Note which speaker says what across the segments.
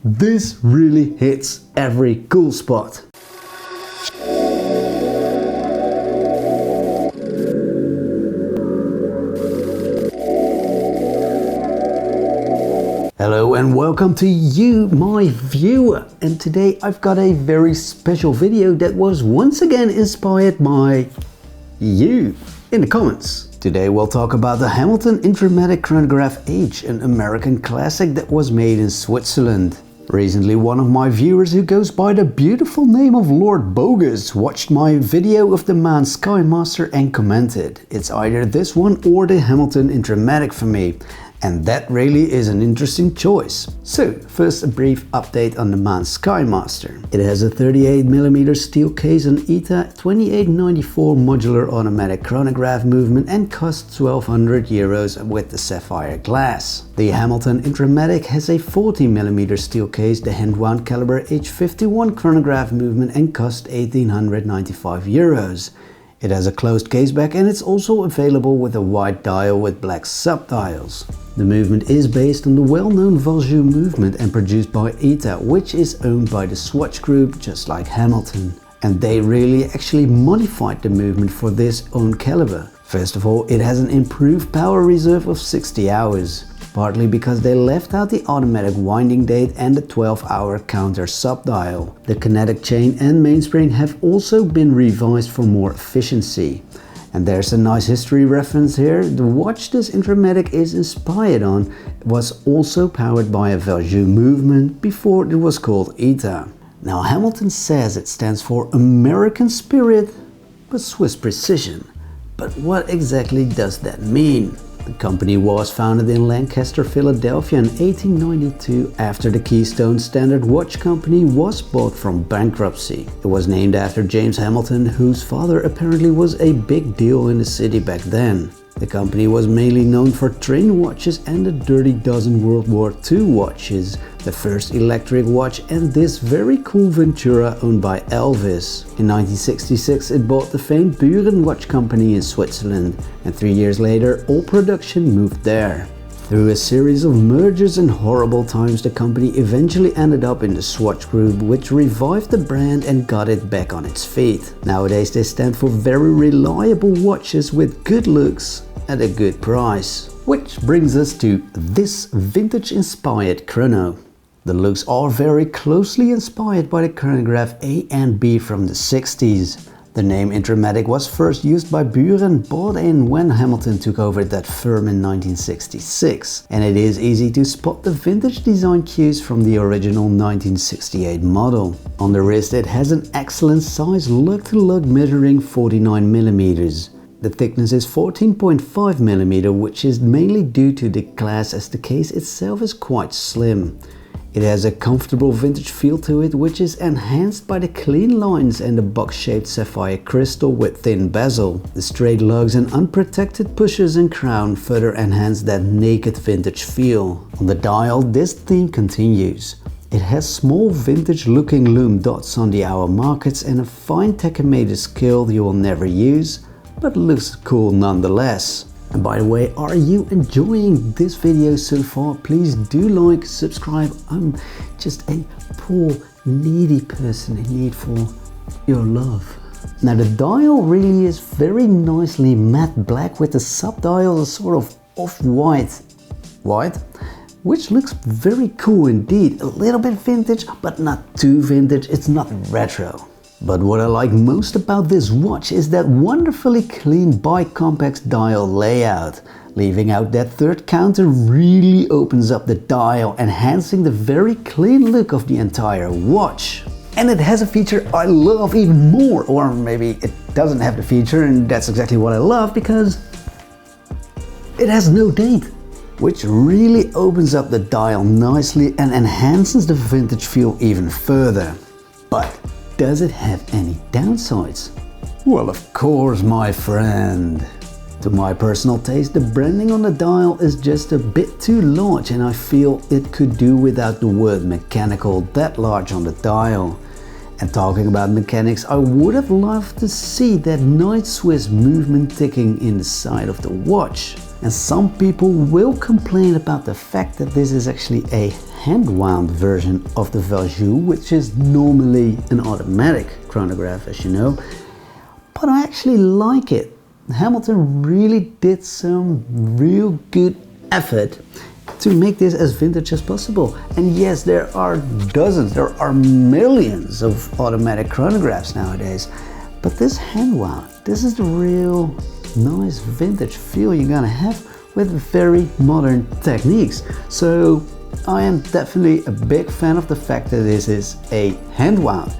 Speaker 1: this really hits every cool spot. Hello and welcome to you, my viewer, and today I've got a very special video that was once again inspired by you in the comments. Today we'll talk about the Hamilton Intramatic Chronograph H, an American classic that was made in Switzerland. Recently, one of my viewers who goes by the beautiful name of Lord Bogus watched my video of the Man Skymaster and commented, "It's either this one or the Hamilton Intramatic for me." And that really is an interesting choice. So, first a brief update on the Man Skymaster. It has a 38mm steel case on ETA 2894 modular automatic chronograph movement and costs €1,200 with the sapphire glass. The Hamilton Intramatic has a 40mm steel case, the hand-wound calibre H51 chronograph movement and costs €1,895. It has a closed caseback and it's also available with a white dial with black subdials. The movement is based on the well-known Valjoux movement and produced by ETA, which is owned by the Swatch Group, just like Hamilton. And they really actually modified the movement for this own caliber. First of all, it has an improved power reserve of 60 hours. Partly because they left out the automatic winding date and the 12-hour counter subdial. The kinetic chain and mainspring have also been revised for more efficiency. And there's a nice history reference here. The watch this Intramatic is inspired on was also powered by a Valjoux movement before it was called ETA. Now Hamilton says it stands for American Spirit but Swiss Precision. But what exactly does that mean? The company was founded in Lancaster, Philadelphia in 1892 after the Keystone Standard Watch Company was bought from bankruptcy. It was named after James Hamilton, whose father apparently was a big deal in the city back then. The company was mainly known for train watches and the Dirty Dozen World War II watches, the first electric watch and this very cool Ventura owned by Elvis. In 1966 it bought the famed Buren watch company in Switzerland, and 3 years later all production moved there. Through a series of mergers and horrible times, the company eventually ended up in the Swatch Group, which revived the brand and got it back on its feet. Nowadays they stand for very reliable watches with good looks at a good price. Which brings us to this vintage-inspired chrono. The looks are very closely inspired by the Chronograph A and B from the 60s. The name Intramatic was first used by Buren, bought in when Hamilton took over that firm in 1966. And it is easy to spot the vintage design cues from the original 1968 model. On the wrist it has an excellent size lug-to-lug measuring 49mm. The thickness is 14.5mm, which is mainly due to the glass as the case itself is quite slim. It has a comfortable vintage feel to it, which is enhanced by the clean lines and the box-shaped sapphire crystal with thin bezel. The straight lugs and unprotected pushers and crown further enhance that naked vintage feel. On the dial, this theme continues. It has small vintage-looking lume dots on the hour markets and a fine tachymeter scale you will never use, but looks cool nonetheless. And by the way, are you enjoying this video so far? Please do like, subscribe. I'm just a poor, needy person in need for your love. Now the dial really is very nicely matte black with the subdial sort of off-white, which looks very cool indeed. A little bit vintage, but not too vintage. It's not retro. But what I like most about this watch is that wonderfully clean bicompax dial layout. Leaving out that third counter really opens up the dial, enhancing the very clean look of the entire watch. And it has a feature I love even more, or maybe it doesn't have the feature and that's exactly what I love, because it has no date, which really opens up the dial nicely and enhances the vintage feel even further. But does it have any downsides? Well, of course, my friend. To my personal taste, the branding on the dial is just a bit too large and I feel it could do without the word mechanical that large on the dial. And talking about mechanics, I would have loved to see that nice Swiss movement ticking in the side of the watch. And some people will complain about the fact that this is actually a hand-wound version of the Valjoux, which is normally an automatic chronograph, as you know. But I actually like it. Hamilton really did some real good effort to make this as vintage as possible. And yes, there are dozens, there are millions of automatic chronographs nowadays. But this hand-wound, this is the real nice vintage feel you're gonna have with very modern techniques. So I am definitely a big fan of the fact that this is a hand-wound.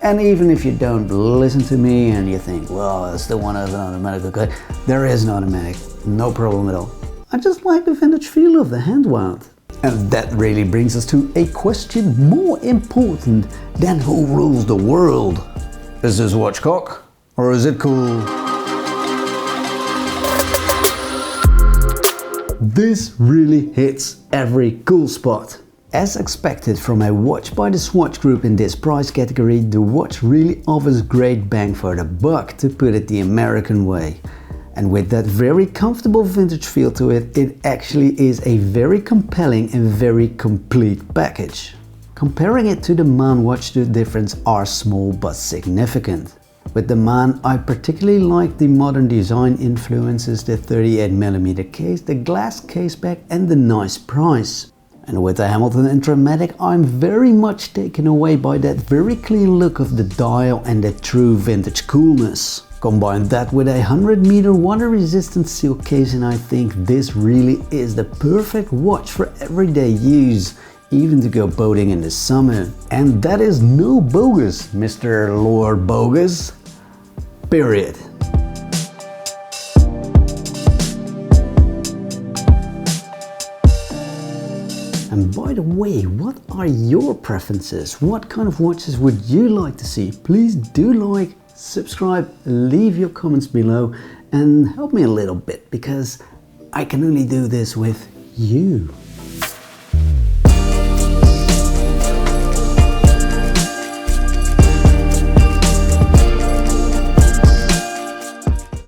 Speaker 1: And even if you don't listen to me and you think, well, I still want to have an automatic, okay, there is an automatic, no problem at all. I just like the vintage feel of the hand-wound. And that really brings us to a question more important than who rules the world. Is this watch cock or is it cool? This really hits every cool spot. As expected from a watch by the Swatch Group in this price category, the watch really offers great bang for the buck, to put it the American way. And with that very comfortable vintage feel to it, it actually is a very compelling and very complete package. Comparing it to the Man watch, the differences are small but significant. With the Man, I particularly like the modern design influences, the 38mm case, the glass case back and the nice price. And with the Hamilton Intramatic, I'm very much taken away by that very clean look of the dial and the true vintage coolness. Combine that with a 100-meter water-resistant steel case and I think this really is the perfect watch for everyday use, even to go boating in the summer. And that is no bogus, Mr. Lord Bogus. Period. And by the way, what are your preferences? What kind of watches would you like to see? Please do like, subscribe, leave your comments below and help me a little bit because I can only do this with you.